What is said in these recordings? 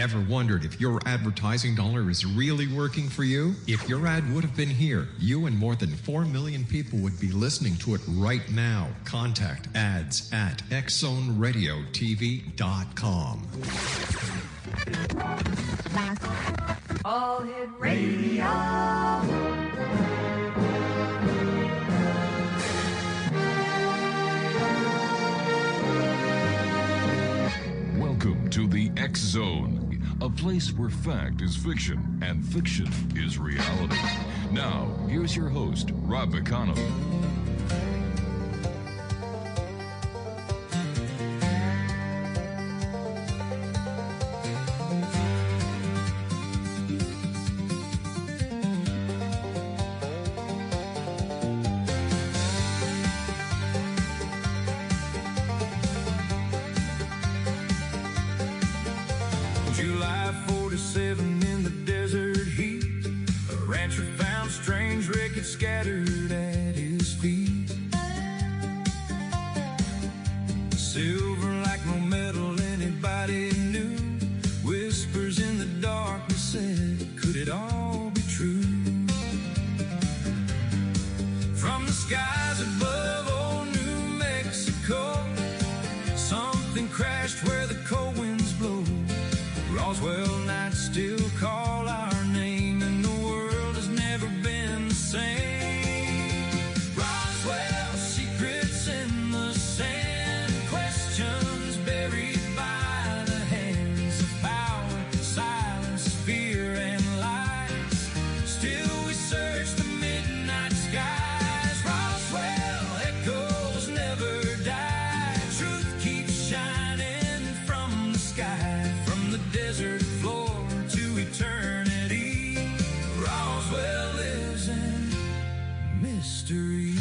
Ever wondered if your advertising dollar is really working for you? If your ad would have been here, you and more than 4 million people would be listening to it right now. Contact ads at xzoneradiotv.com. All Hit Radio. Welcome to the X Zone, a place where fact is fiction and fiction is reality. Now, here's your host, Rob McConnell. July 47 in the desert heat, a rancher found strange wreckage scattered at his feet. Silver like no metal anybody knew, whispers in the darkness said, could it all be true? From the skies above old New Mexico, something crashed where the cold winds blow. Roswell nights still call our name, and the world has never been the same. Roswell, secrets in the sand, questions buried by the hands of power, silence, fear, and lies. Still we search the midnight skies. Roswell, echoes never die. Truth keeps shining from the sky, from the desert floor to eternity. Roswell lives in mystery.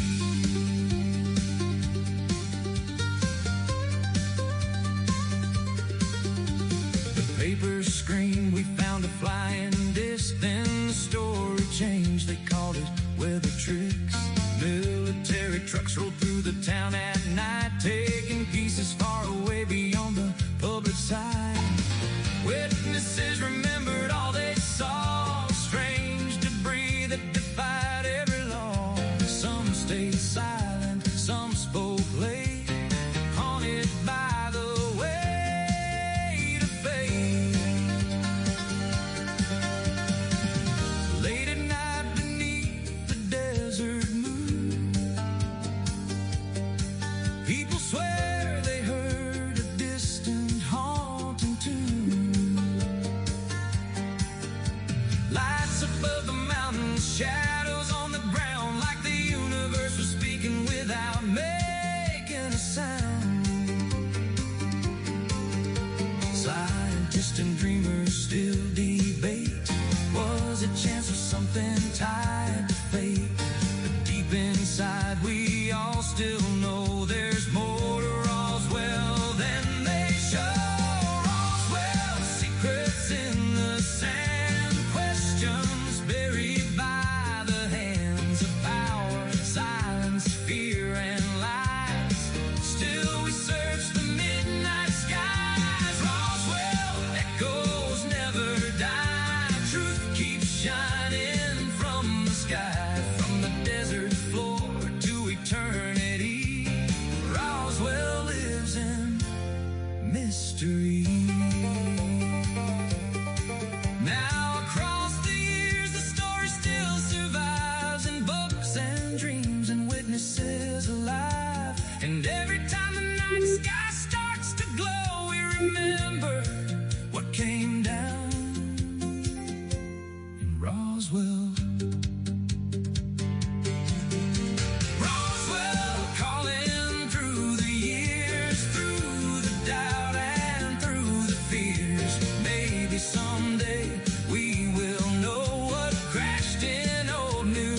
The papers screamed we found a flying disc, then the story changed. They called it weather tricks. Military trucks rolled through the town at night, taking pieces far away beyond the public sight. Witnesses remembered all they saw, strange debris that defied every law. Some stayed silent, some spoke late, haunted by the weight of fate. Late at night beneath the desert moon, people swear they heard a distant haunting tune. Lights above the mountains, shadows on the ground, like the universe was speaking without making a sound. Scientists and dreamers still debate, was it chance or something tied to fate? But deep inside we all still know there's more to Roswell than they show. Roswell, secrets in the sand, questions buried by the hands of power, silence, fear, and lies. Still we search the midnight skies. Roswell, echoes never die. Truth keeps shining from the sky, from the desert floor to eternity. Roswell lives in mystery. Now across the years the story still survives in books and dreams and witnesses alive. And every time the night sky starts to glow, we remember what came down in Roswell. Roswell calling through the years, through the doubt and through the fears. Maybe someday we will know what crashed in old New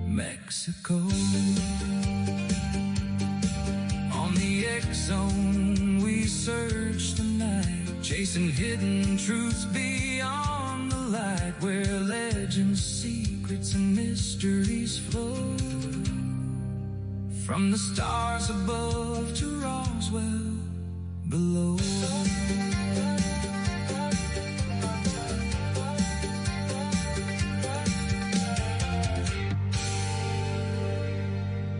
Mexico. On the X-Zone we search the night, chasing hidden truths beyond the light, where legends, secrets, and mysteries flow. From the stars above to Roswell below.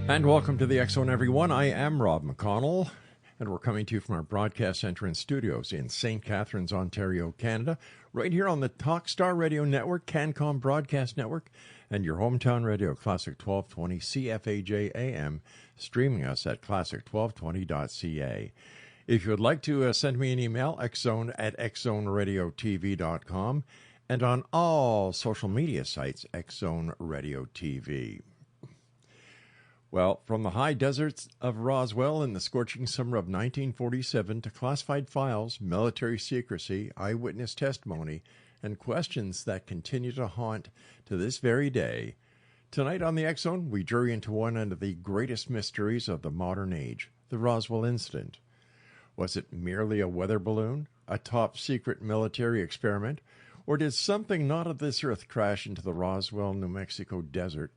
And welcome to the X Zone, everyone. I am Rob McConnell, and we're coming to you from our broadcast center and studios in St. Catharines, Ontario, Canada, right here on the Talkstar Radio Network, CanCom Broadcast Network, and your hometown radio, Classic 1220 CFAJ AM, streaming us at classic1220.ca. If you would like to send me an email, xzone@xzoneradiotv.com, and on all social media sites, Xzone Radio TV. Well, from the high deserts of Roswell in the scorching summer of 1947 to classified files, military secrecy, eyewitness testimony, and questions that continue to haunt to this very day, tonight on the X Zone, we journey into one of the greatest mysteries of the modern age, the Roswell Incident. Was it merely a weather balloon, a top-secret military experiment, or did something not of this earth crash into the Roswell, New Mexico desert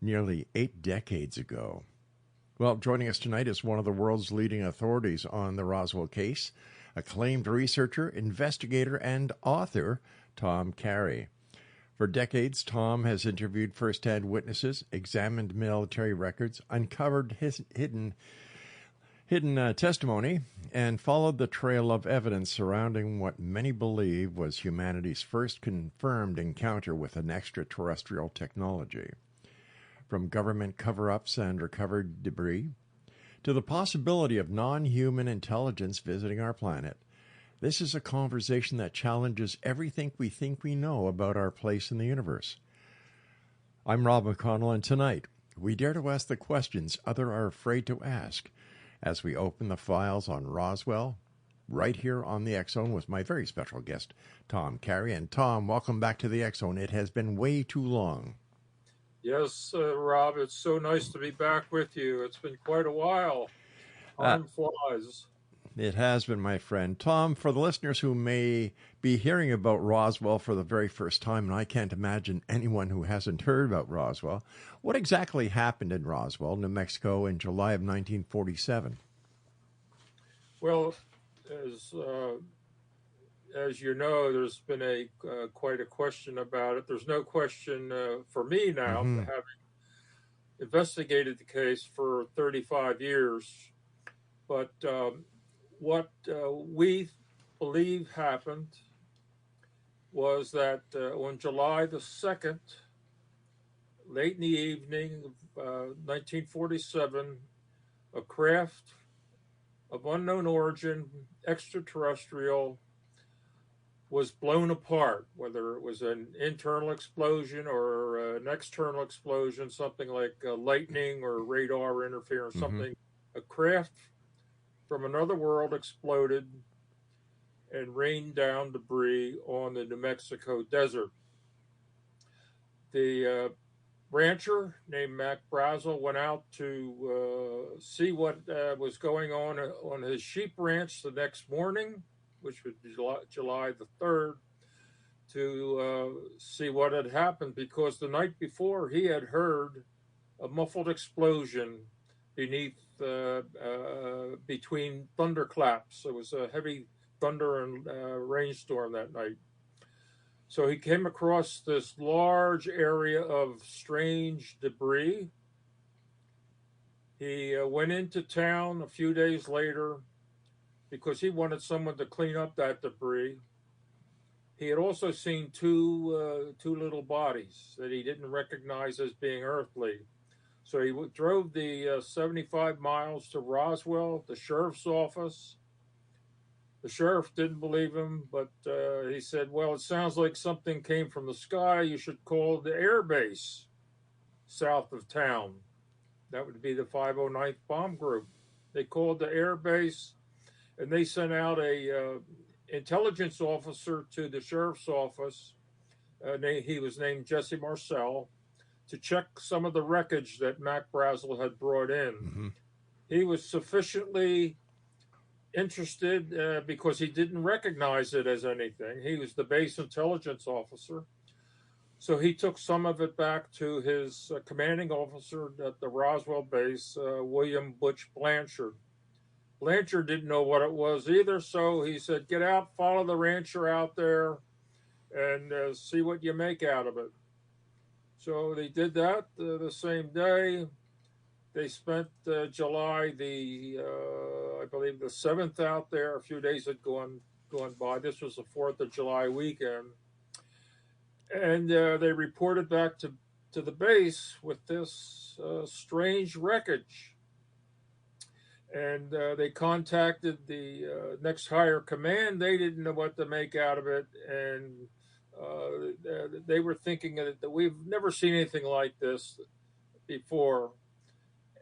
nearly 8 decades ago? Well, joining us tonight is one of the world's leading authorities on the Roswell case, acclaimed researcher, investigator, and author, Tom Carey. For decades, Tom has interviewed first-hand witnesses, examined military records, uncovered hidden testimony, and followed the trail of evidence surrounding what many believe was humanity's first confirmed encounter with an extraterrestrial technology. From government cover-ups and recovered debris to the possibility of non-human intelligence visiting our planet, this is a conversation that challenges everything we think we know about our place in the universe. I'm Rob McConnell, and tonight we dare to ask the questions others are afraid to ask as we open the files on Roswell, right here on the X Zone with my very special guest, Tom Carey. And Tom, welcome back to the X Zone. It has been way too long. Yes, Rob, it's so nice to be back with you. It's been quite a while. Time flies. It has been, my friend. Tom, for the listeners who may be hearing about Roswell for the very first time, and I can't imagine anyone who hasn't heard about Roswell, what exactly happened in Roswell, New Mexico, in July of 1947? Well, as you know, there's been quite a question about it. There's no question for me now, having investigated the case for 35 years. But what we believe happened was that on July the 2nd, late in the evening of 1947, a craft of unknown origin, extraterrestrial, was blown apart, whether it was an internal explosion or an external explosion, something like lightning or radar interference, something. A craft from another world exploded and rained down debris on the New Mexico desert. The rancher named Mac Brazel went out to see what was going on his sheep ranch the next morning, which was July the 3rd, to see what had happened, because the night before he had heard a muffled explosion between thunderclaps. It was a heavy thunder and rainstorm that night. So he came across this large area of strange debris. He went into town a few days later because he wanted someone to clean up that debris. He had also seen two little bodies that he didn't recognize as being earthly. So he drove the 75 miles to Roswell, the sheriff's office. The sheriff didn't believe him, but he said, well, it sounds like something came from the sky. You should call the air base south of town. That would be the 509th Bomb Group. They called the air base, and they sent out a intelligence officer to the sheriff's office. He was named Jesse Marcel, to check some of the wreckage that Mac Brazel had brought in. He was sufficiently interested because he didn't recognize it as anything. He was the base intelligence officer. So he took some of it back to his commanding officer at the Roswell base, William Butch Blanchard. Blanchard didn't know what it was either, so he said, get out, follow the rancher out there, and see what you make out of it. So they did that the same day. They spent July I believe the 7th out there. A few days had gone by. This was the 4th of July weekend, and they reported back to the base with this strange wreckage. And they contacted the next higher command. They didn't know what to make out of it, and they were thinking that we've never seen anything like this before.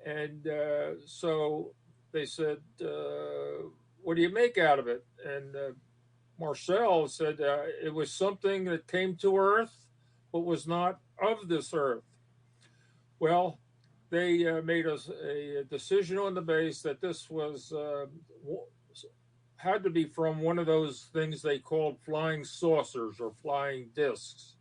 And so they said, what do you make out of it? And Marcel said it was something that came to Earth, but was not of this Earth. Well, they made a decision on the base that this was had to be from one of those things they called flying saucers or flying discs.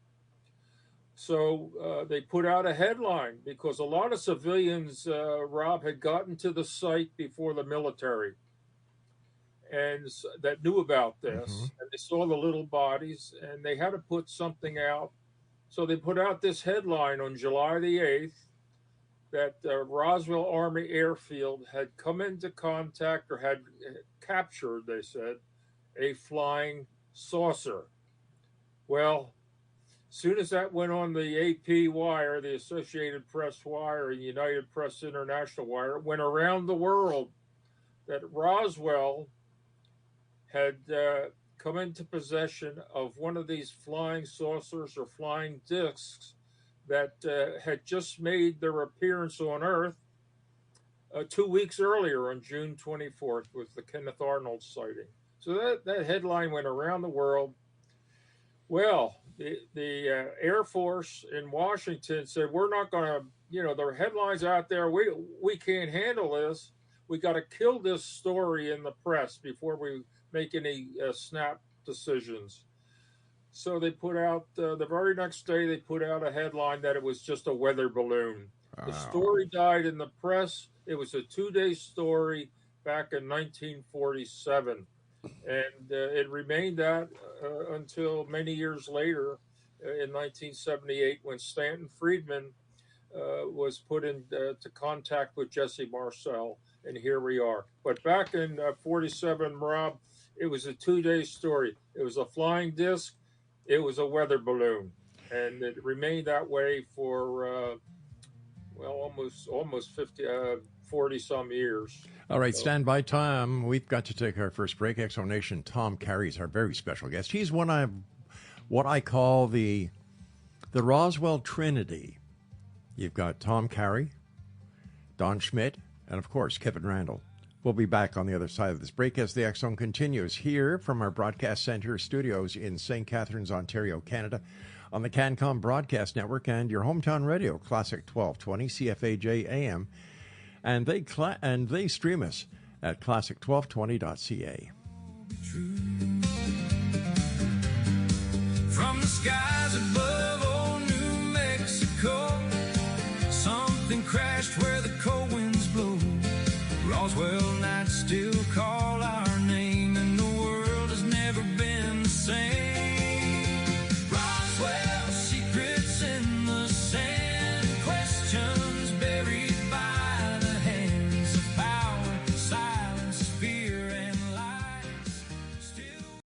So they put out a headline because a lot of civilians, Rob, had gotten to the site before the military and that knew about this. Mm-hmm. And they saw the little bodies and they had to put something out. So they put out this headline on July the 8th that Roswell Army Airfield had come into contact or had captured, they said, a flying saucer. Well, as soon as that went on the AP wire, the Associated Press wire, and United Press International wire, it went around the world that Roswell had come into possession of one of these flying saucers or flying discs that had just made their appearance on Earth 2 weeks earlier on June 24th with the Kenneth Arnold sighting. So that headline went around the world. Well, the Air Force in Washington said, we're not going to, there are headlines out there. We can't handle this. We got to kill this story in the press before we make any snap decisions. So they put out, the very next day, they put out a headline that it was just a weather balloon. Wow. The story died in the press. It was a 2-day story back in 1947. And it remained that until many years later in 1978 when Stanton Friedman was put into contact with Jesse Marcel. And here we are. But back in 47, Rob, it was a 2-day story. It was a flying disc. It was a weather balloon, and it remained that way for, almost 40 some years. All right, stand by, Tom. We've got to take our first break. Exonation, Tom Carey is our very special guest. He's one of what I call the Roswell Trinity. You've got Tom Carey, Don Schmidt, and of course, Kevin Randall. We'll be back on the other side of this break as the X Zone continues here from our broadcast center studios in St. Catharines, Ontario, Canada, on the CanCom Broadcast Network and your hometown radio, Classic 1220 CFAJ AM, and they stream us at classic1220.ca. From the skies above old New Mexico, something crashed where the cold winds blow. Roswell nights still call our name, and the world has never been the same. Roswell, secrets in the sand, questions buried by the hands of power, silence, fear, and lies. Still.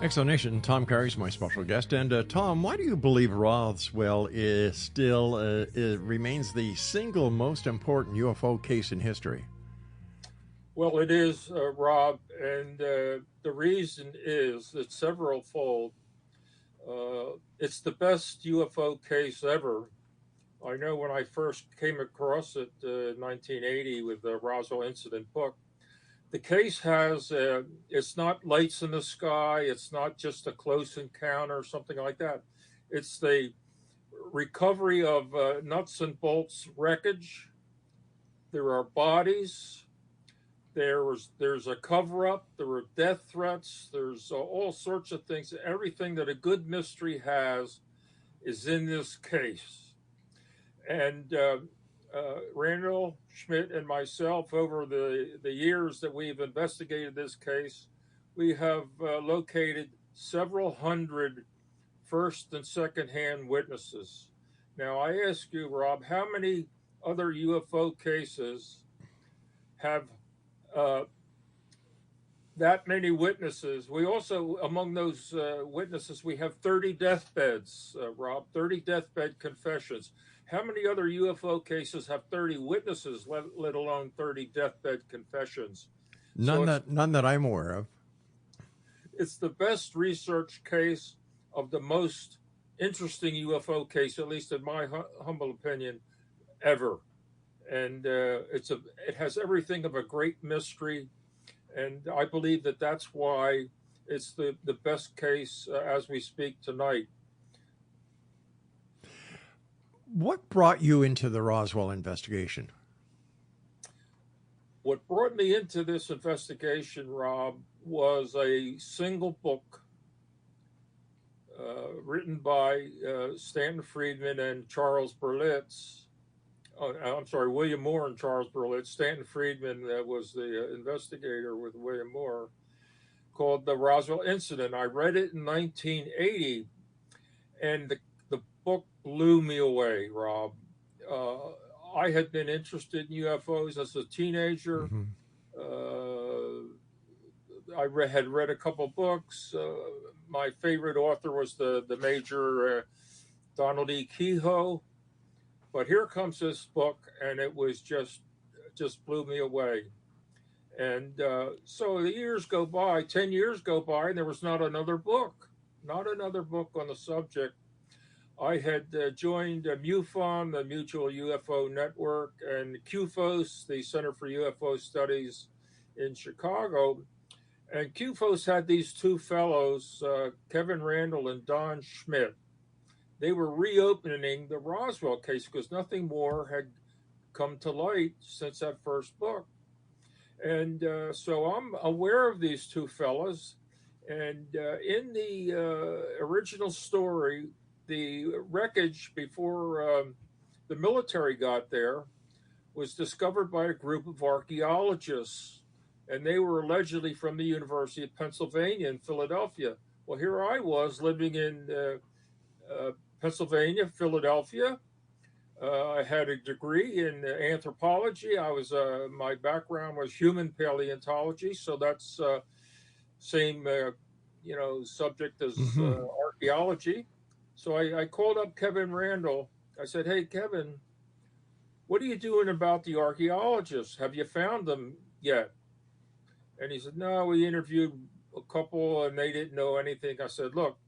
Exonation, Tom Carey is my special guest. And Tom, why do you believe Roswell is still remains the single most important UFO case in history? Well, it is, Rob, and the reason is it's several-fold. It's the best UFO case ever. I know when I first came across it in 1980 with the Roswell Incident book, the case has, it's not lights in the sky, it's not just a close encounter or something like that. It's the recovery of nuts and bolts wreckage. There are bodies. There's a cover-up. There were death threats. There's all sorts of things. Everything that a good mystery has is in this case. And Randall Schmidt and myself, over the years that we've investigated this case, we have located several hundred first and second-hand witnesses. Now, I ask you, Rob, how many other UFO cases have that many witnesses? We also, among those witnesses, we have 30 deathbeds, Rob, 30 deathbed confessions. How many other UFO cases have 30 witnesses, let alone 30 deathbed confessions? None that I'm aware of. It's the best research case of the most interesting UFO case, at least in my humble opinion, ever. And it has everything of a great mystery, and I believe that that's why it's the best case as we speak tonight. What brought you into the Roswell investigation? What brought me into this investigation, Rob, was a single book written by Stanton Friedman and Charles Berlitz. I'm sorry, William Moore and Charles Berlitz. Stanton Friedman was the investigator with William Moore, called The Roswell Incident. I read it in 1980, and the book blew me away, Rob. I had been interested in UFOs as a teenager. I had read a couple books. My favorite author was the Major Donald E. Kehoe. But here comes this book, and it was just blew me away. And so the years go by, 10 years go by, and there was not another book on the subject. I had joined MUFON, the Mutual UFO Network, and QFOS, the Center for UFO Studies in Chicago. And QFOS had these two fellows, Kevin Randall and Don Schmidt. They were reopening the Roswell case because nothing more had come to light since that first book. And so I'm aware of these two fellas. And in the original story, the wreckage before the military got there was discovered by a group of archaeologists. And they were allegedly from the University of Pennsylvania in Philadelphia. Well, here I was living in Pennsylvania, Philadelphia. I had a degree in anthropology. My background was human paleontology, so that's same subject as archaeology. So I called up Kevin Randall. I said, "Hey, Kevin, what are you doing about the archaeologists? Have you found them yet?" And he said, "No, we interviewed a couple and they didn't know anything." I said, "Look,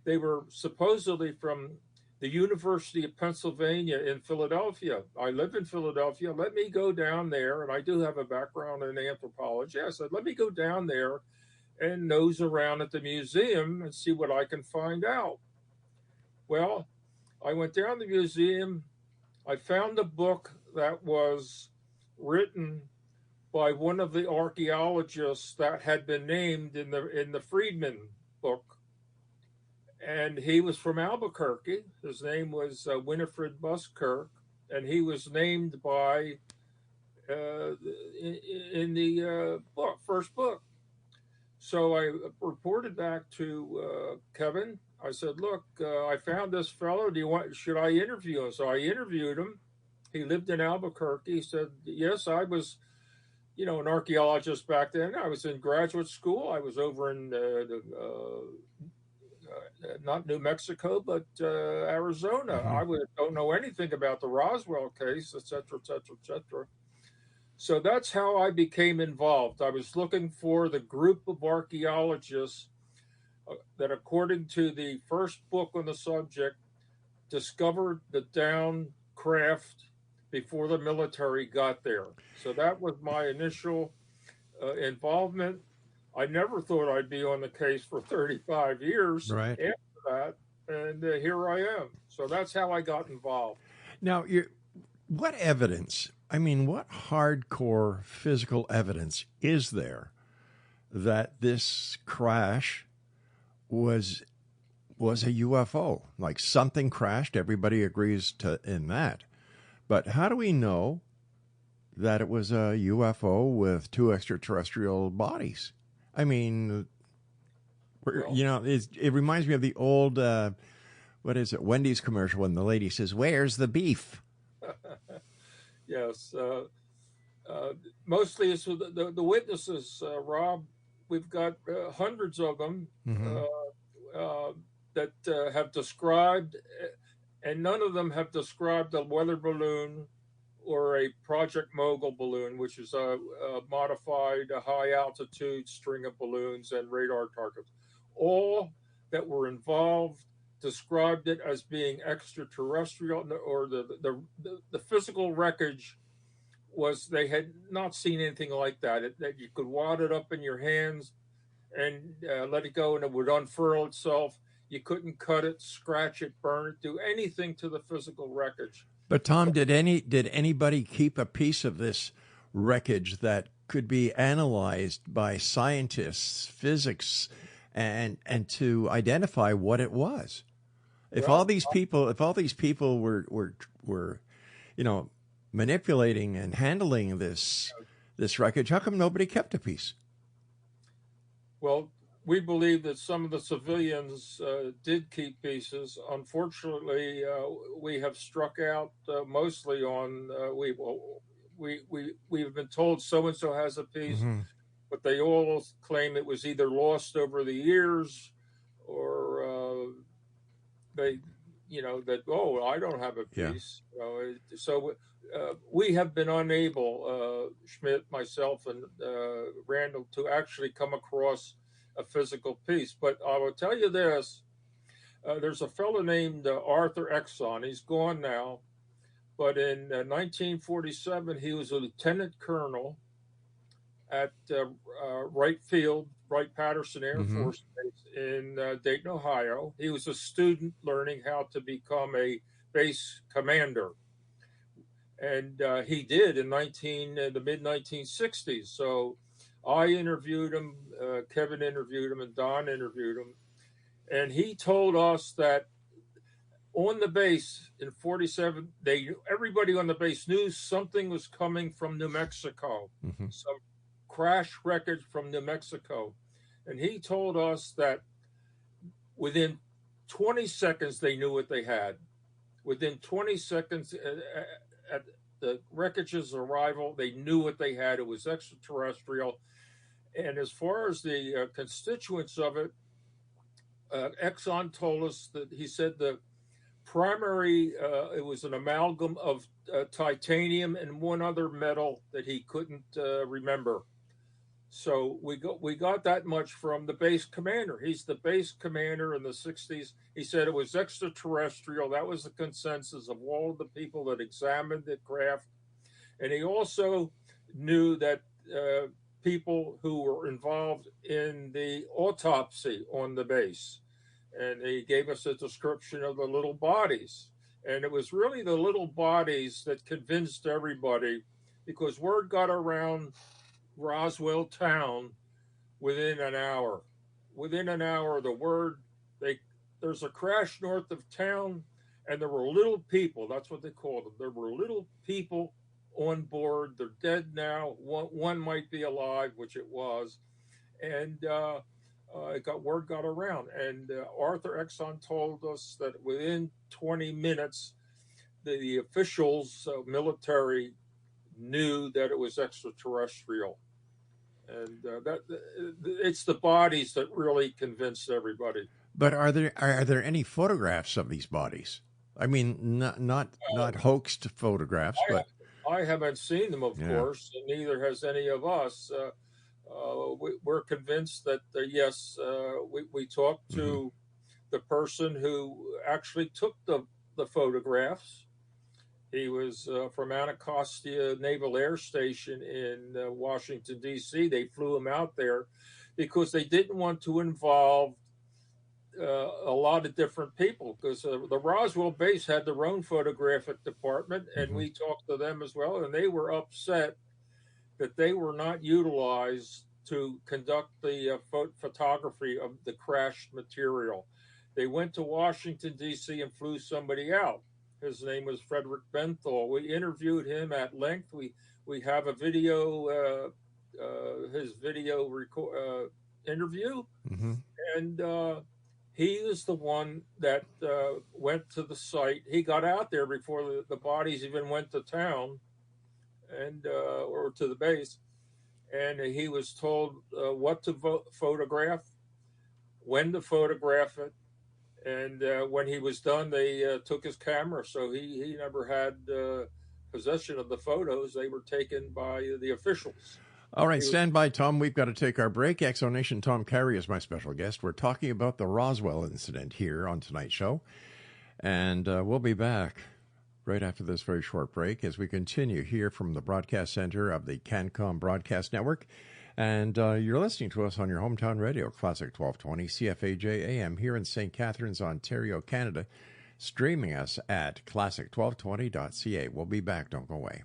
they were supposedly from the University of Pennsylvania in Philadelphia. I live in Philadelphia. Let me go down there." And I do have a background in anthropology. I said, "Let me go down there and nose around at the museum and see what I can find out." Well, I went down to the museum. I found a book that was written by one of the archaeologists that had been named in the Friedman book. And he was from Albuquerque. His name was Winifred Buskirk, and he was named by in the first book. So I reported back to Kevin. I said, "Look, I found this fellow. Should I interview him?" So I interviewed him. He lived in Albuquerque. He said, "Yes, I was an archaeologist back then. I was in graduate school. I was over in not New Mexico, but Arizona. I don't know anything about the Roswell case, et cetera, et cetera, et cetera. So that's how I became involved. I was looking for the group of archaeologists that, according to the first book on the subject, discovered the downed craft before the military got there. So that was my initial involvement. I never thought I'd be on the case for 35 years after that, and here I am. So that's how I got involved. Now, what evidence, what hardcore physical evidence is there that this crash was a UFO? Like, something crashed, everybody agrees in that. But how do we know that it was a UFO with two extraterrestrial bodies? It reminds me of the old, Wendy's commercial when the lady says, "Where's the beef?" Yes. Mostly it's the witnesses, Rob. We've got hundreds of them that have described, and none of them have described a weather balloon or a Project Mogul balloon, which is a modified high-altitude string of balloons and radar targets. All that were involved described it as being extraterrestrial, or the physical wreckage was they had not seen anything like that. That you could wad it up in your hands and let it go, and it would unfurl itself. You couldn't cut it, scratch it, burn it, do anything to the physical wreckage. But Tom, did anybody keep a piece of this wreckage that could be analyzed by scientists, physics, and to identify what it was? If all these people were manipulating and handling this wreckage, how come nobody kept a piece? Well, we believe that some of the civilians did keep pieces. Unfortunately, we have struck out mostly on we've been told so and so has a piece, but they all claim it was either lost over the years, or they, that I don't have a piece. Yeah. So we have been unable, Schmidt, myself, and Randall, to actually come across a physical piece. But I will tell you this, there's a fellow named Arthur Exxon. He's gone now, but in 1947 he was a lieutenant colonel at Wright-Patterson Air Force Base in Dayton, Ohio. He was a student learning how to become a base commander, and he did in the mid-1960s. So I interviewed him, Kevin interviewed him, and Don interviewed him. And he told us that on the base in 47, everybody on the base knew something was coming from New Mexico, some crash wreckage from New Mexico. And he told us that within 20 seconds, they knew what they had. Within 20 seconds at the wreckage's arrival, they knew what they had. It was extraterrestrial. And as far as the constituents of it, Exxon told us that he said the primary, it was an amalgam of titanium and one other metal that he couldn't remember. So we got that much from the base commander. He's the base commander in the 60s. He said it was extraterrestrial. That was the consensus of all of the people that examined the craft. And he also knew that people who were involved in the autopsy on the base. And he gave us a description of the little bodies. And it was really the little bodies that convinced everybody, because word got around Roswell town within an hour. Within an hour, there's a crash north of town, and there were little people. That's what they called them. There were little people on board. They're dead now. One might be alive, which it was. And word got around. And Arthur Exxon told us that within 20 minutes, the officials, military, knew that it was extraterrestrial. And it's the bodies that really convinced everybody. But are there any photographs of these bodies? I mean, not hoaxed photographs, but I haven't seen them, of Yeah. course, and neither has any of us. We're convinced that yes, we talked to the person who actually took the photographs. He was from Anacostia Naval Air Station in Washington, D.C. They flew him out there because they didn't want to involve a lot of different people, because the Roswell base had their own photographic department, and we talked to them as well, and they were upset that they were not utilized to conduct the photography of the crashed material. They went to Washington, D.C. and flew somebody out. His name was Frederick Benthal. We interviewed him at length. We have a video, his video interview, and he is the one that went to the site. He got out there before the bodies even went to town, and or to the base, and he was told what to photograph, when to photograph it. And when he was done, they took his camera, so he never had possession of the photos. They were taken by the officials. All right, stand by, Tom. We've got to take our break. Exonation Tom Carey is my special guest. We're talking about the Roswell incident here on tonight's show. And we'll be back right after this very short break as we continue here from the broadcast center of the CanCom Broadcast Network. And you're listening to us on your hometown radio, Classic 1220, CFAJ AM, here in St. Catharines, Ontario, Canada, streaming us at classic1220.ca. We'll be back. Don't go away.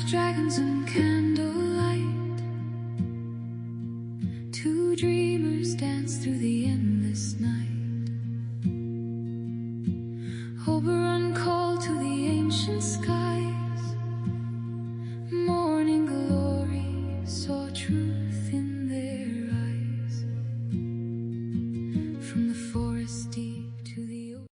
Dragons and candlelight, two dreamers dance through the endless night. Oberon called to the ancient skies, morning glory saw truth in their eyes. From the forest deep to the ocean.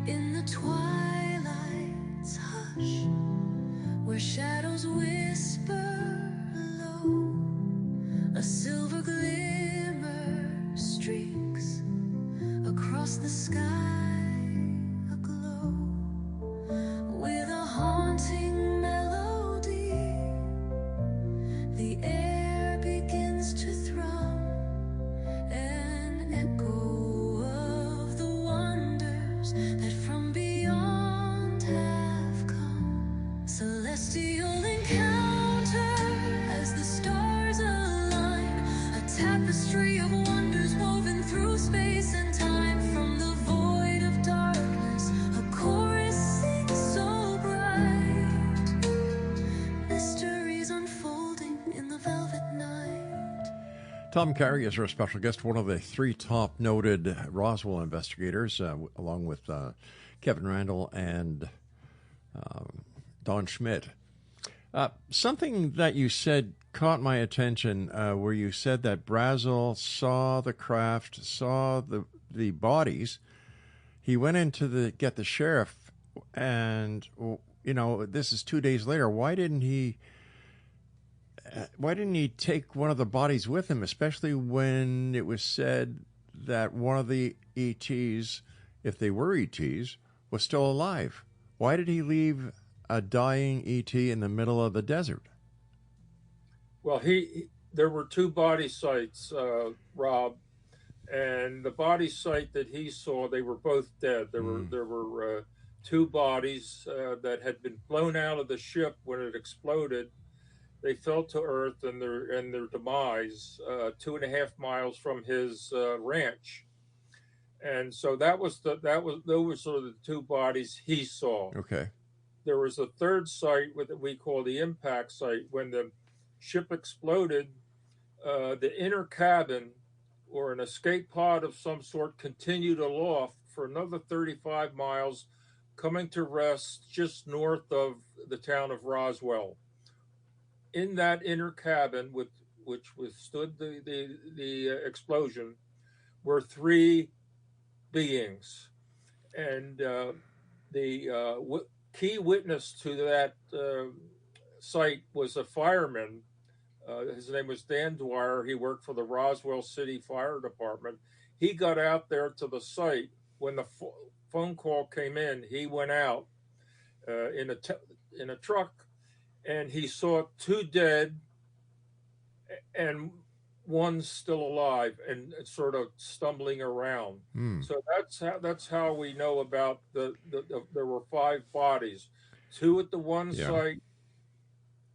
In the twilight's hush, where shadows whisper low, a silver glimmer streaks across the sky, aglow with a haunting melody. The air begins to thrum, an echo of the wonders that from beyond have come. Celestial encounter as the stars align, a tapestry of wonders woven through space and time. From the void of darkness, a chorus sings so bright, mysteries unfolding in the velvet night. Tom Carey is our special guest, one of the three top noted Roswell investigators, along with Kevin Randall and Don Schmidt. Something that you said caught my attention, where you said that Brazel saw the craft, saw the bodies. He went in to get the sheriff, and this is 2 days later. Why didn't he take one of the bodies with him, especially when it was said that one of the ETs, if they were ETs, was still alive? Why did he leave a dying ET in the middle of the desert? Well, there were two body sites, Rob, and the body site that he saw, they were both dead. There were two bodies that had been blown out of the ship when it exploded, they fell to earth and their demise 2.5 miles from his ranch. And so those were sort of the two bodies he saw. Okay. There was a third site that we call the impact site. When the ship exploded, the inner cabin or an escape pod of some sort continued aloft for another 35 miles, coming to rest just north of the town of Roswell. In that inner cabin, which withstood the explosion, were three beings. And the key witness to that site was a fireman. His name was Dan Dwyer. He worked for the Roswell City Fire Department. He got out there to the site. When the phone call came in, he went out in a truck, and he saw two dead and one still alive and sort of stumbling around. So that's how we know about there were 5 bodies, 2 at the one site,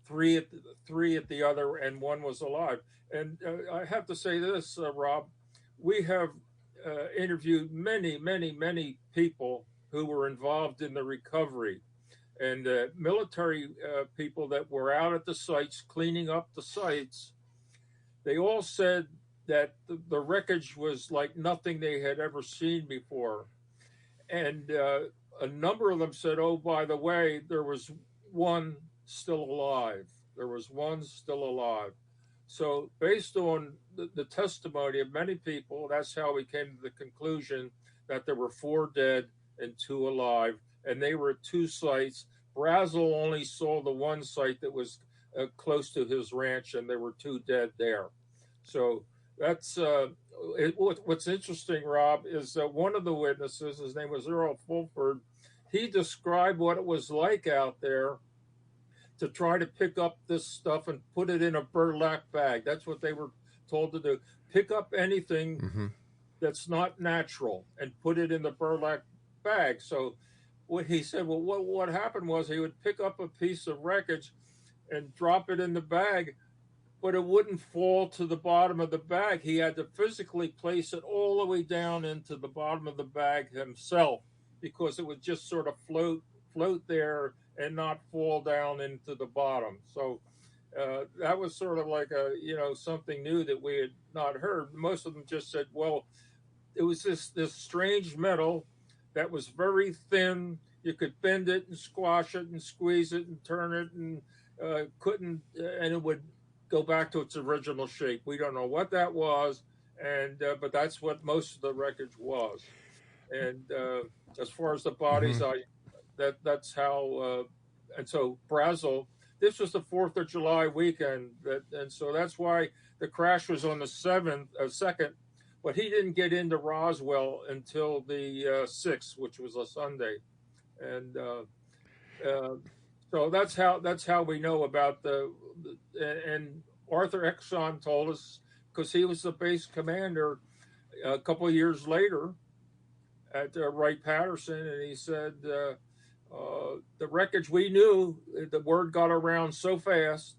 3 at the other, and 1 was alive. And I have to say this, Rob, we have interviewed many people who were involved in the recovery, and military people that were out at the sites cleaning up the sites. They all said that the wreckage was like nothing they had ever seen before. And a number of them said, oh, by the way, there was one still alive. There was one still alive. So based on the testimony of many people, that's how we came to the conclusion that there were 4 dead and 2 alive. And they were at 2 sites. Brazel only saw the one site that was close to his ranch, and there were 2 dead there. So that's what's interesting, Rob, is that one of the witnesses, his name was Earl Fulford, he described what it was like out there to try to pick up this stuff and put it in a burlap bag. That's what they were told to do. Pick up anything that's not natural and put it in the burlap bag. So what he said, well, what happened was he would pick up a piece of wreckage and drop it in the bag, but it wouldn't fall to the bottom of the bag. He had to physically place it all the way down into the bottom of the bag himself, because it would just sort of float there and not fall down into the bottom. So that was sort of like something new that we had not heard. Most of them just said, well, it was this strange metal that was very thin. You could bend it and squash it and squeeze it and turn it, and and it would go back to its original shape. We don't know what that was, and but that's what most of the wreckage was. And as far as the bodies, that's how. And so Brazel, this was the 4th of July weekend, and so that's why the crash was on the 2nd. But he didn't get into Roswell until the 6th, which was a Sunday, and so that's how we know about and Arthur Exxon told us, because he was the base commander a couple of years later at Wright-Patterson, and he said the wreckage, we knew, the word got around so fast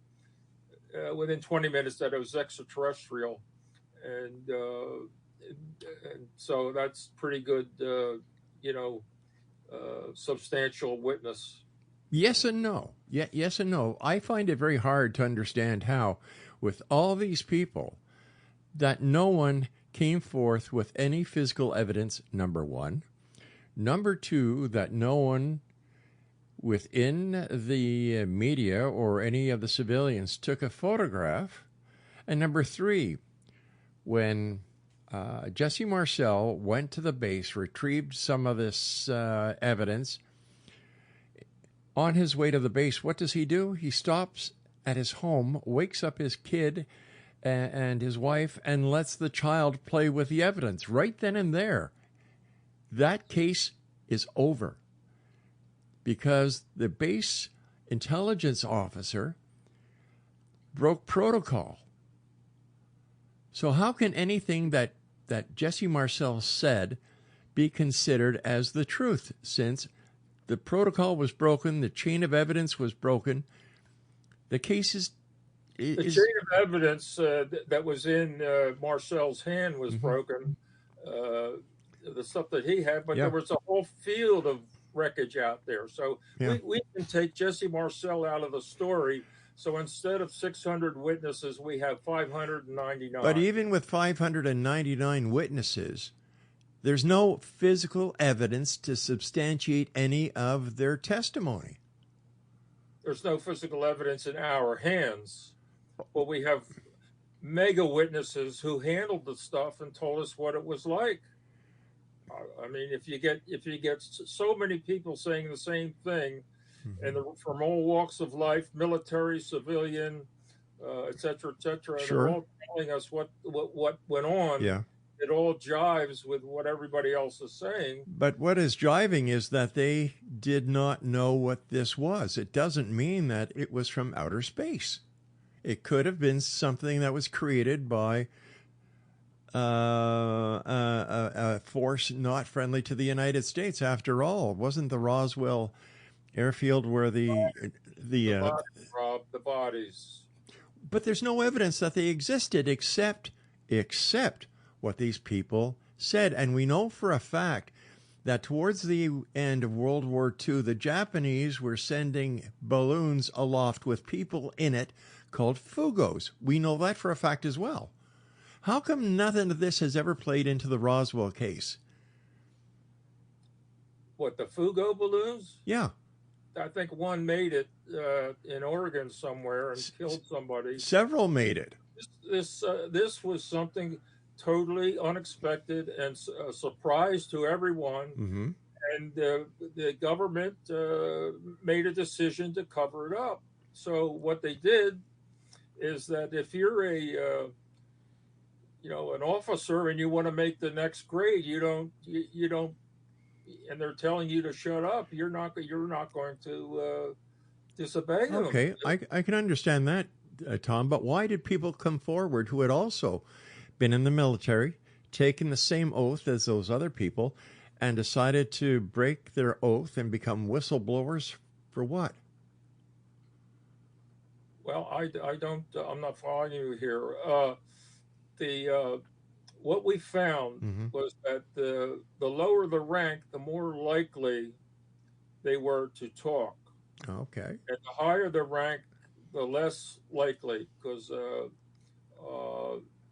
within 20 minutes that it was extraterrestrial, and so that's pretty good, substantial witness. Yes and no. Yes and no. I find it very hard to understand how, with all these people, that no one came forth with any physical evidence, number one. Number two, that no one within the media or any of the civilians took a photograph. And number three, when Jesse Marcel went to the base, retrieved some of this evidence, on his way to the base, what does he do? He stops at his home, wakes up his kid and his wife, and lets the child play with the evidence right then and there. That case is over because the base intelligence officer broke protocol. So how can anything that Jesse Marcel said be considered as the truth, since the protocol was broken, the chain of evidence was broken? The case is The chain of evidence that was in Marcel's hand was broken, the stuff that he had, but there was a whole field of wreckage out there. So we can take Jesse Marcel out of the story. So instead of 600 witnesses, we have 599. But even with 599 witnesses, there's no physical evidence to substantiate any of their testimony. There's no physical evidence in our hands. Well, we have mega witnesses who handled the stuff and told us what it was like. I mean, if you get so many people saying the same thing, and from all walks of life, military, civilian, et cetera, they're all telling us what went on. Yeah. It all jives with what everybody else is saying. But what is jiving is that they did not know what this was. It doesn't mean that it was from outer space. It could have been something that was created by a force not friendly to the United States. After all, it wasn't the Roswell airfield where the bodies. But there's no evidence that they existed except what these people said. And we know for a fact that towards the end of World War II, the Japanese were sending balloons aloft with people in it called fugos. We know that for a fact as well. How come nothing of this has ever played into the Roswell case? What, the fugo balloons? Yeah. I think one made it in Oregon somewhere and killed somebody. Several made it. This was something totally unexpected and a surprise to everyone. Mm-hmm. And the government made a decision to cover it up. So what they did is that if you're an officer and you want to make the next grade, you don't, and they're telling you to shut up, you're not going to disobey them. Okay, I can understand that, Tom. But why did people come forward who had also been in the military, taken the same oath as those other people, and decided to break their oath and become whistleblowers for what? Well, I'm not following you here. What we found was that the lower the rank, the more likely they were to talk. Okay. And the higher the rank, the less likely, because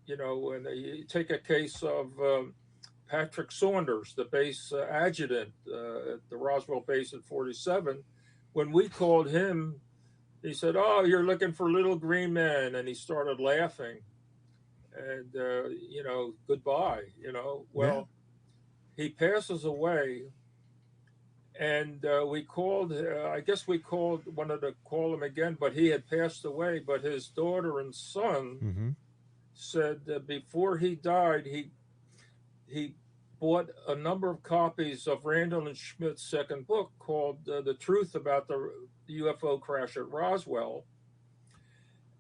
when you take a case of Patrick Saunders, the base adjutant at the Roswell base at 47, when we called him, he said, "Oh, you're looking for little green men," and he started laughing. And goodbye. Well, he passes away, and we called. I guess we wanted to call him again, but he had passed away. But his daughter and son said before he died, he bought a number of copies of Randall and Schmidt's second book called "The Truth About the UFO Crash at Roswell."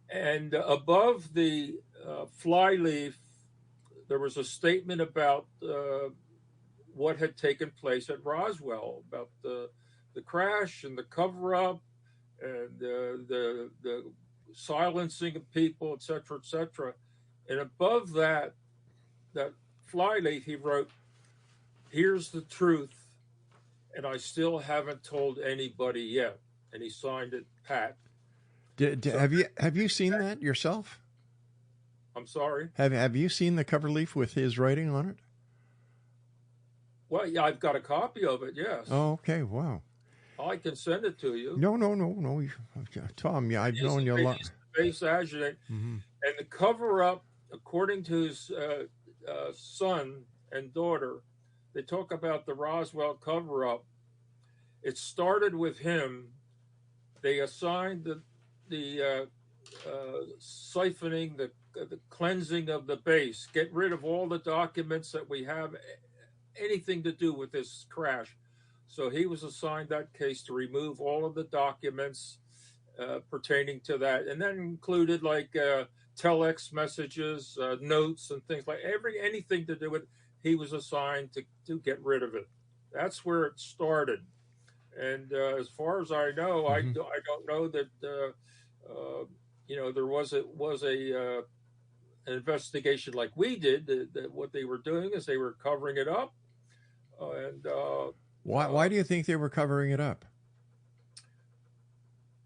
And above the flyleaf, there was a statement about what had taken place at Roswell, about the crash and the cover-up and the silencing of people, et cetera, And above that flyleaf, he wrote, "Here's the truth, and I still haven't told anybody yet." And he signed it, Pat. Have you seen that yourself? I'm sorry? Have you seen the cover leaf with his writing on it? Well, yeah, I've got a copy of it, yes. Oh, okay, wow. I can send it to you. No. Tom, yeah, I've known you a lot. He's the base adjutant. And the cover-up, according to his son and daughter, they talk about the Roswell cover-up. It started with him. They assigned the siphoning, the cleansing of the base, get rid of all the documents that we have anything to do with this crash. So he was assigned that case to remove all of the documents pertaining to that, and that included like telex messages, notes, and things like anything to do with. He was assigned to get rid of it. That's where it started. And as far as I know, I don't know that there was an investigation like we did. That what they were doing is they were covering it up, and Why do you think they were covering it up?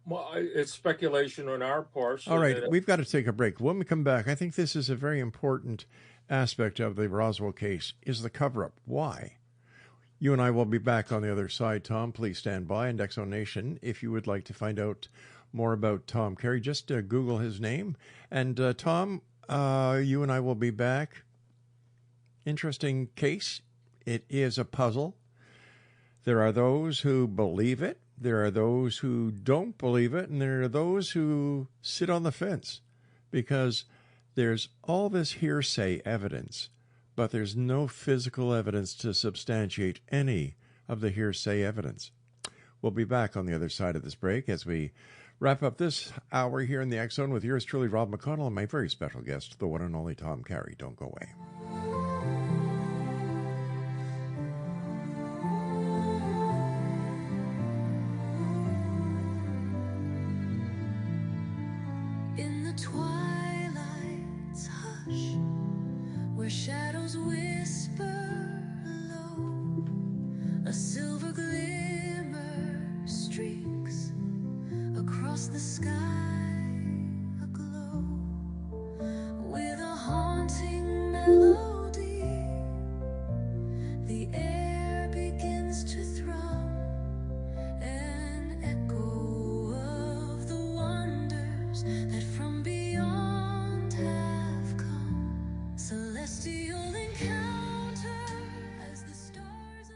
well, it's speculation on our part. So All right, we've got to take a break. When we come back, I think this is a very important aspect of the Roswell case, is the cover-up. Why? You and I will be back on the other side, Tom. Please stand by. And Exo Nation, if you would like to find out more about Tom Carey, just Google his name. And Tom, you and I will be back. Interesting case. It is a puzzle. There are those who believe it. There are those who don't believe it. And there are those who sit on the fence because there's all this hearsay evidence, but there's no physical evidence to substantiate any of the hearsay evidence. We'll be back on the other side of this break as we wrap up this hour here in the X Zone with yours truly, Rob McConnell, and my very special guest, the one and only Tom Carey. Don't go away. In the twilight's hush, where shadows whisper low, a silver glimmer streaks across the sky, aglow with a haunting melody. The air begins to thrum, an echo of the wonders that from beyond have come. Celestial encounter as the stars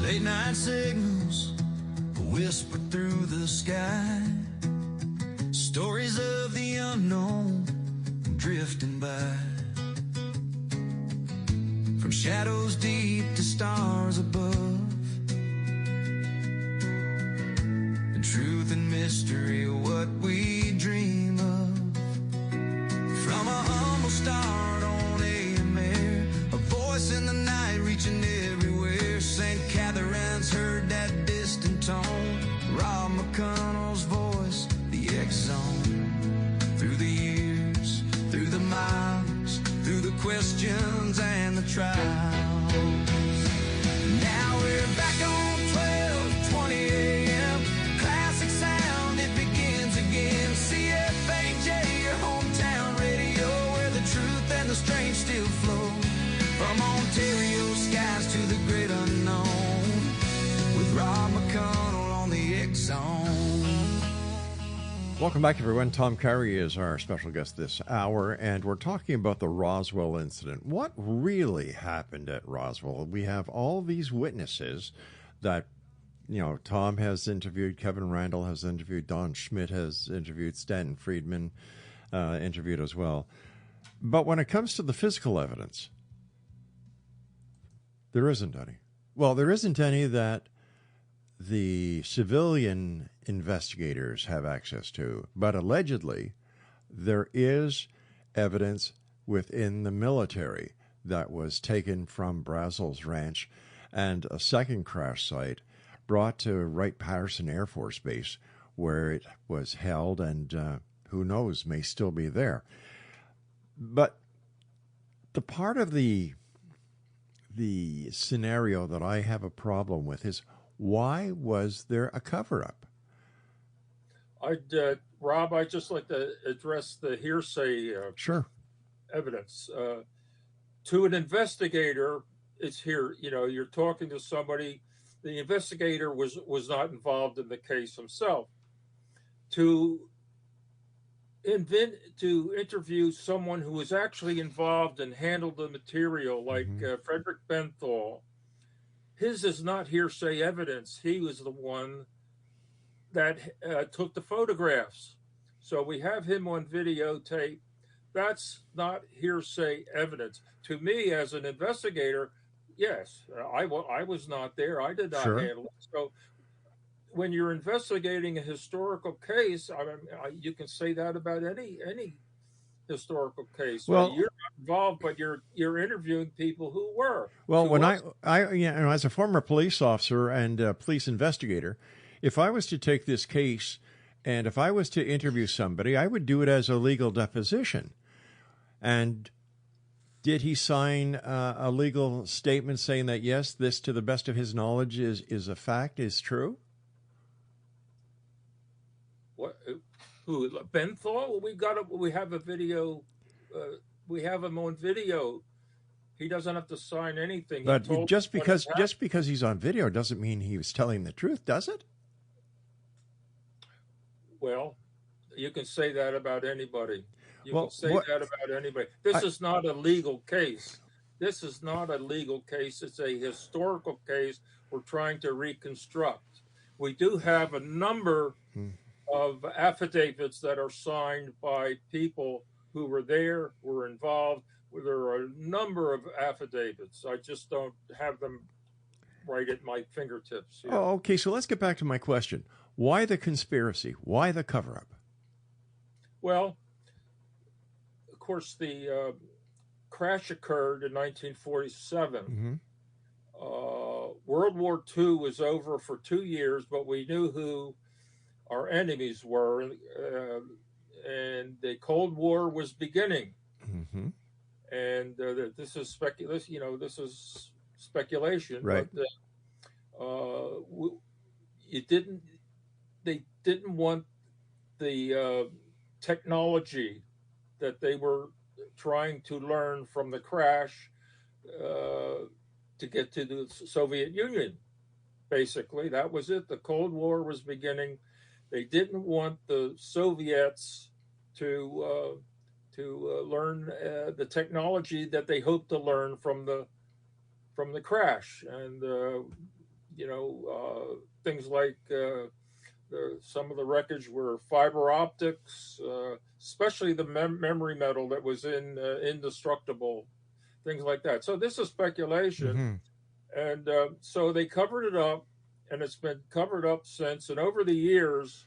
Late night signals whisper through the sky, stories of the unknown drifting by, from shadows deep to stars above, the truth and mystery, what we dream of. From a humble start on AMR, a voice in the night reaching everywhere. St. Catherine's heard that distant tone, Rob McConnell's voice, the X Zone. Through the years, through the miles, through the questions and the trials. Now we're back on 12:20 a.m. Classic sound, it begins again. CFAJ, your hometown radio, where the truth and the strange still flow. From Ontario skies to the great unknown, with Rob McConnell on the X Zone. Welcome back, everyone. Tom Carey is our special guest this hour, and we're talking about the Roswell incident. What really happened at Roswell? We have all these witnesses that, Tom has interviewed, Kevin Randall has interviewed, Don Schmidt has interviewed, Stanton Friedman interviewed as well. But when it comes to the physical evidence, there isn't any. Well, there isn't any that the civilian investigators have access to, but allegedly there is evidence within the military that was taken from Brazos Ranch and a second crash site brought to Wright-Patterson Air Force Base, where it was held and who knows, may still be there. But the part of the scenario that I have a problem with is, why was there a cover-up? Rob, I'd just like to address the hearsay Sure. evidence. To an investigator, it's here, you're talking to somebody. The investigator was not involved in the case himself. To interview someone who was actually involved and handled the material, like Frederick Benthal, his is not hearsay evidence. He was the one that took the photographs. So we have him on videotape. That's not hearsay evidence. To me, as an investigator, yes, I was not there. I did not handle it. So when you're investigating a historical case, I mean, you can say that about any historical case. Well, You're not involved, but you're interviewing people who were. Well, To when us, as a former police officer and police investigator, if I was to take this case and if I was to interview somebody, I would do it as a legal deposition. And did he sign a legal statement saying that, yes, this, to the best of his knowledge, is a fact, is true? what? Who? Benthal? We have a video. We have him on video. He doesn't have to sign anything. But just because he's on video doesn't mean he was telling the truth, does it? Well, you can say that about anybody. You Well, can say that about anybody. This is not a legal case. This is not a legal case. It's a historical case we're trying to reconstruct. We do have a number of affidavits that are signed by people who were there, were involved. There are a number of affidavits. I just don't have them right at my fingertips. You know? Oh, okay. So let's get back to my question. Why the conspiracy? Why the cover-up? Well, of course, the crash occurred in 1947. World War II was over for 2 years, but we knew who our enemies were, and the Cold War was beginning. And this is speculation. You know, this is speculation. Right. But they didn't want the technology that they were trying to learn from the crash to get to the Soviet Union. Basically, that was it. The Cold War was beginning. They didn't want the Soviets to learn the technology that they hoped to learn from the crash, and things like some of the wreckage were fiber optics, especially the memory metal that was in indestructible, things like that. So this is speculation, and so they covered it up, and it's been covered up since. And over the years,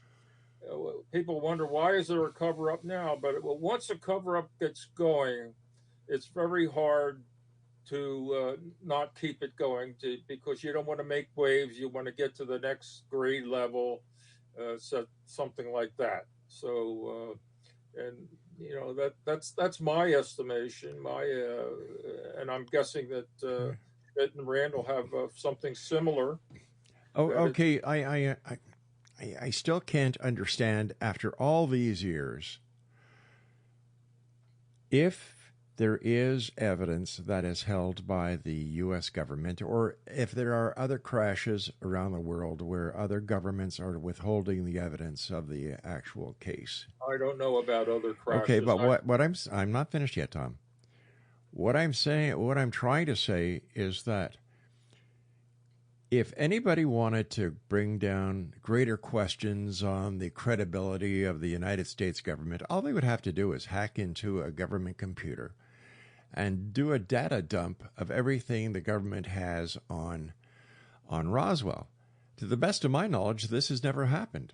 people wonder, why is there a cover up now? But once a cover up gets going, it's very hard to not keep it going, because you don't want to make waves. You want to get to the next grade level, something like that. So, and you know, that's my estimation. And I'm guessing that Ed and Randall have something similar. Oh, okay. I still can't understand, after all these years, if there is evidence that is held by the U.S. government, or if there are other crashes around the world where other governments are withholding the evidence of the actual case. I don't know about other crashes. Okay, but I'm not finished yet, Tom. What I'm trying to say is that if anybody wanted to bring down greater questions on the credibility of the United States government, all they would have to do is hack into a government computer and do a data dump of everything the government has on Roswell. To the best of my knowledge, this has never happened.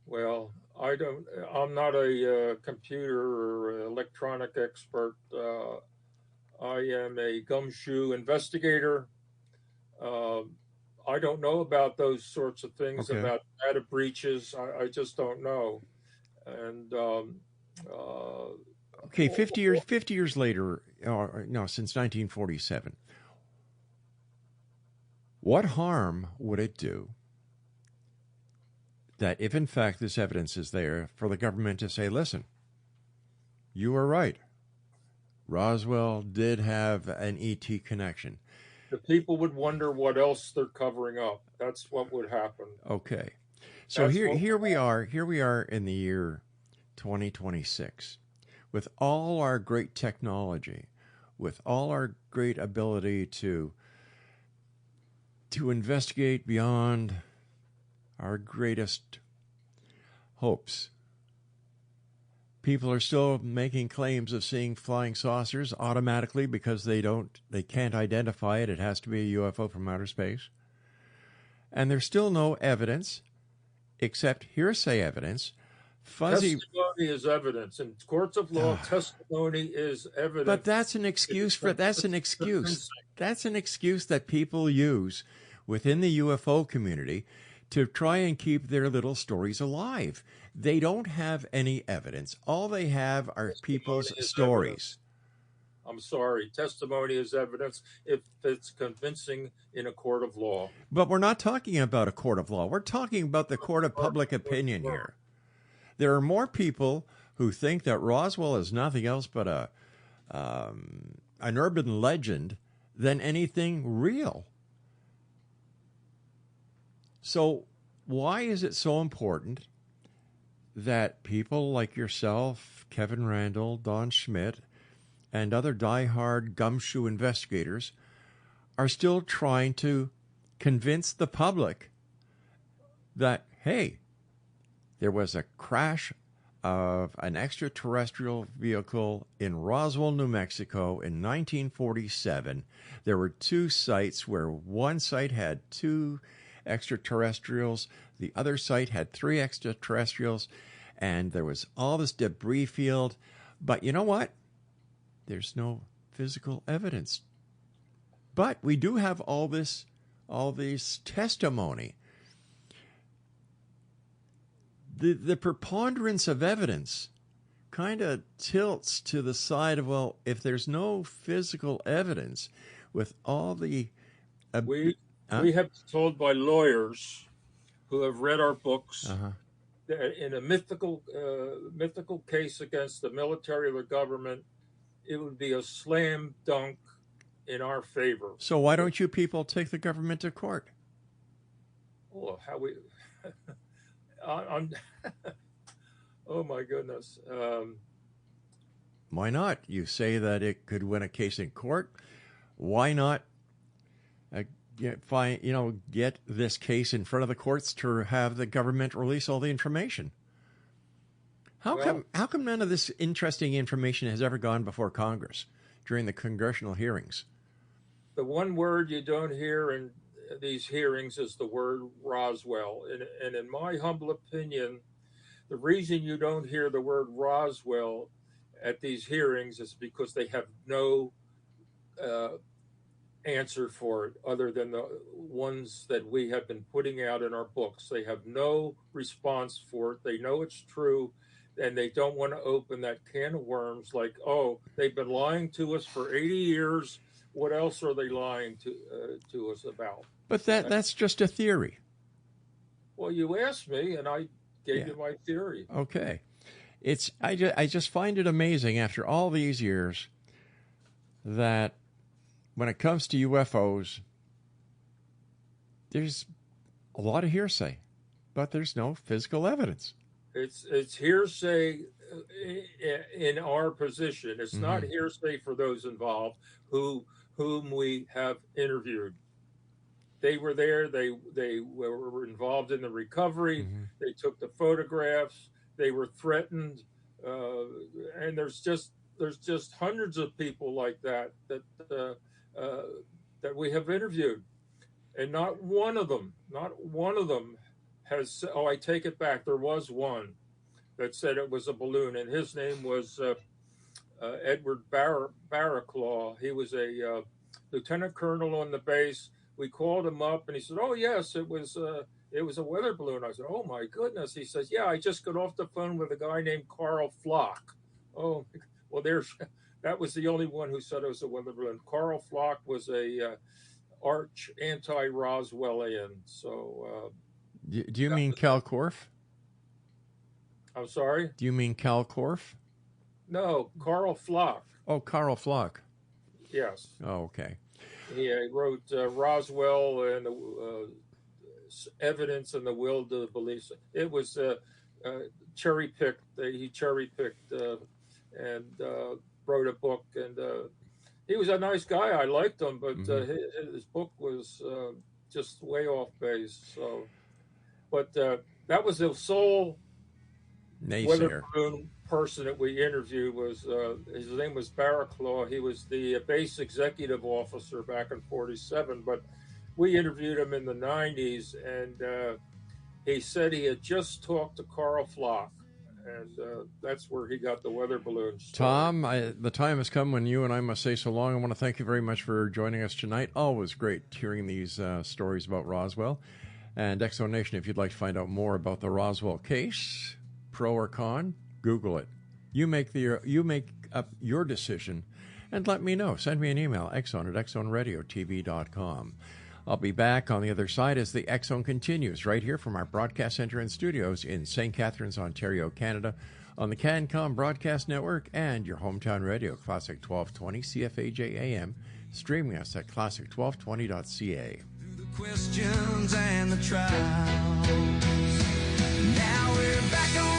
Well, I'm not a computer or electronic expert. I am a gumshoe investigator. I don't know about those sorts of things, Okay. about data breaches. I just don't know. And okay, 50 years later, since 1947, what harm would it do that if in fact this evidence is there, for the government to say, listen, you were right, Roswell did have an ET connection? the people would wonder what else they're covering up. That's what would happen. Okay. So here we are in the year 2026, with all our great technology, with all our great ability to investigate beyond our greatest hopes. People are still making claims of seeing flying saucers automatically because they can't identify it. It has to be a UFO from outer space. and there's still no evidence except hearsay evidence. Fuzzy. Testimony is evidence. In courts of law, testimony is evidence. But that's an excuse that's an excuse. That's an excuse that people use within the UFO community to try and keep their little stories alive. They don't have any evidence. All they have are people's stories. Evidence. I'm sorry. Testimony is evidence if it's convincing in a court of law. But we're not talking about a court of law. We're talking about the court of public opinion here. There are more people who think that Roswell is nothing else but an urban legend than anything real. So why is it so important that people like yourself, Kevin Randall, Don Schmidt, and other diehard gumshoe investigators are still trying to convince the public that, hey, there was a crash of an extraterrestrial vehicle in Roswell, New Mexico in 1947. There were two sites where one site had 2 extraterrestrials, the other site had 3 extraterrestrials, and there was all this debris field. But you know what? There's no physical evidence. But we do have all this testimony. The preponderance of evidence kind of tilts to the side of, well, if there's no physical evidence with all the... We have been told by lawyers who have read our books that in a mythical case against the military or the government, it would be a slam dunk in our favor. So why don't you people take the government to court? Oh, how we... oh my goodness! Why not? You say that it could win a case in court. Why not get this case in front of the courts to have the government release all the information? How come none of this interesting information has ever gone before Congress during the congressional hearings? The one word you don't hear in these hearings is the word Roswell. And in my humble opinion, the reason you don't hear the word Roswell at these hearings is because they have no answer for it other than the ones that we have been putting out in our books. They have no response for it. They know it's true, and they don't want to open that can of worms like, oh, they've been lying to us for 80 years. What else are they lying to us about? But that's just a theory. Well, you asked me, and I gave you my theory. Okay. I just find it amazing after all these years that when it comes to UFOs, there's a lot of hearsay, but there's no physical evidence. It's hearsay in our position. It's not hearsay for those involved whom we have interviewed. They were there. They were involved in the recovery. They took the photographs. They were threatened, and there's just hundreds of people like that we have interviewed, and not one of them has. Oh, I take it back. There was one that said it was a balloon, and his name was Edward Barraclaw. He was a lieutenant colonel on the base. We called him up, and he said, "Oh yes, it was a weather balloon." I said, "Oh my goodness." He says, "Yeah, I just got off the phone with a guy named Carl Flock." Oh, well, that was the only one who said it was a weather balloon. Carl Flock was a arch anti-Roswellian. So, do you mean Cal Korff? I'm sorry. Do you mean Cal Korff? No, Carl Flock. Oh, Carl Flock. Yes. Oh, okay. He wrote Roswell and the evidence and the will to believe. It was cherry picked. He cherry picked and wrote a book. And he was a nice guy. I liked him, but his book was just way off base. So, but that was the sole weather balloon person that we interviewed. Was his name was Barraclaw. He was the base executive officer back in '47, but we interviewed him in the 90s, and he said he had just talked to Carl Flock, and that's where he got the weather balloons. Tom, the time has come when you and I must say so long. I want to thank you very much for joining us tonight. Always great hearing these stories about Roswell. And Exo Nation, if you'd like to find out more about the Roswell case, pro or con, Google it. You make up your decision and let me know. Send me an email, exxon@exxonradiotv.com. I'll be back on the other side as the X-Zone continues right here from our broadcast center and studios in St. Catharines, Ontario, Canada, on the CanCom Broadcast Network and your hometown radio, Classic 1220 CFAJ AM, streaming us at classic1220.ca. The questions and the trials. Now we're back on